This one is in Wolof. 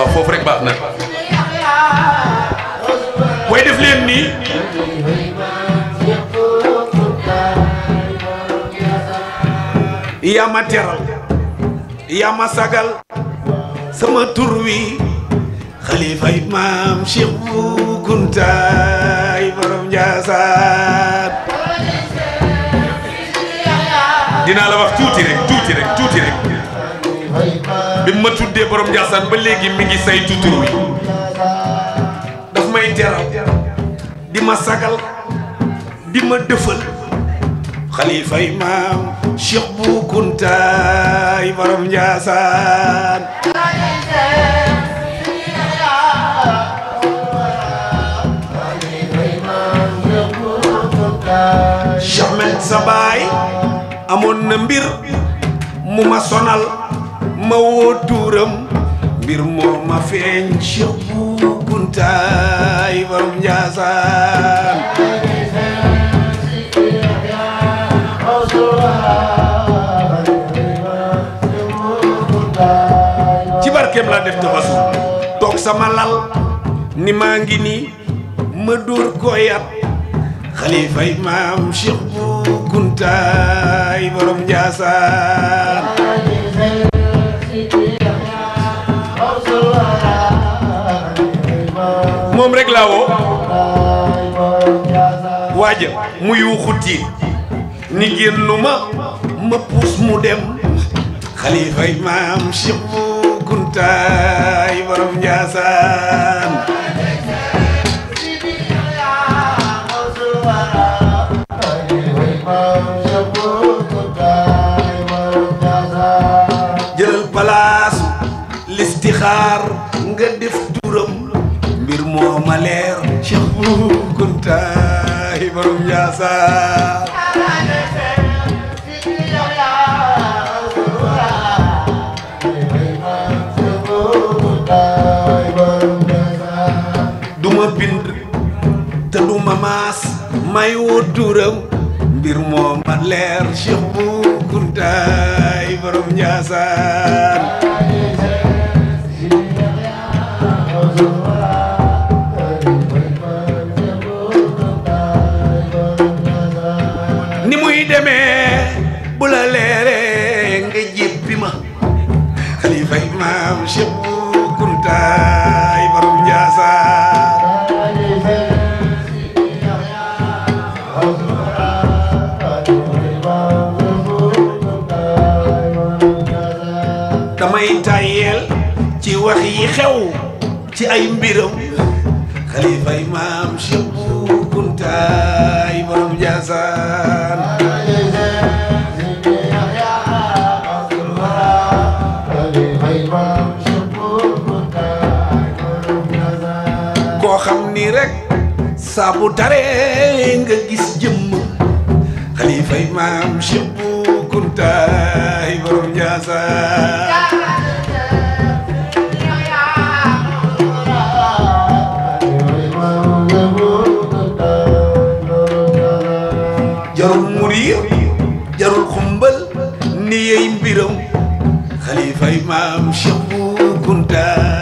waaw foofu rek baax na way def leen nii yaa ma teral yaa ma sagal sama tur wi xalifay maam Cheikh Bou Kountaay borom Njaasaan dinaa la wax tuuti rek bi ma tuddee borom Njaasaan ba léegi mi ngi say tur wi daf may teral di ma sagal di ma dëfal xalifay maam Cheikh Bou Kountaay borom Njaasaan Cheikh sa baay amoon na mbir mu ma sonal ma woo tuuram mbir moo ma feeñ Cheikh Bou Kountaay borom Njaasaan ci barkeem laa def tabasu toog sama lal ni maa ngi nii ma dóor koyat xalifay maam Cheikh Bou Kountaay borom Njaasaan moom rek laa woo waaja mu yuuxu tiit ni génnu ma puus mu dem xalifay maam Cheikh Bou Kountaay borom Njaasaan jëlal palaasu listixaar nga def turam mbir moo ma leer Cheikh Bou Kountaay borom Njaasaan duma bind te duma maas may woo turam mbir moo ma leer Cheikh Bou Kountaay borom Njaasaan ni muy demee bu la leeree nga jéppi ma xalifay maam Cheikh Bou Kountaay borom Njaasaan damay tayel ci wax yi xew ci ay mbiram xalifay maam Cheikh Bou Kountaay borom Njaasaan koo xam ni rek saabu tare nga gis jëmm xalifay maam Cheikh Bou Kountaay borom Njaasaan jarul murir jarul xumbal ni yey mbiram xalifay maam Cheikh Bou Kountaay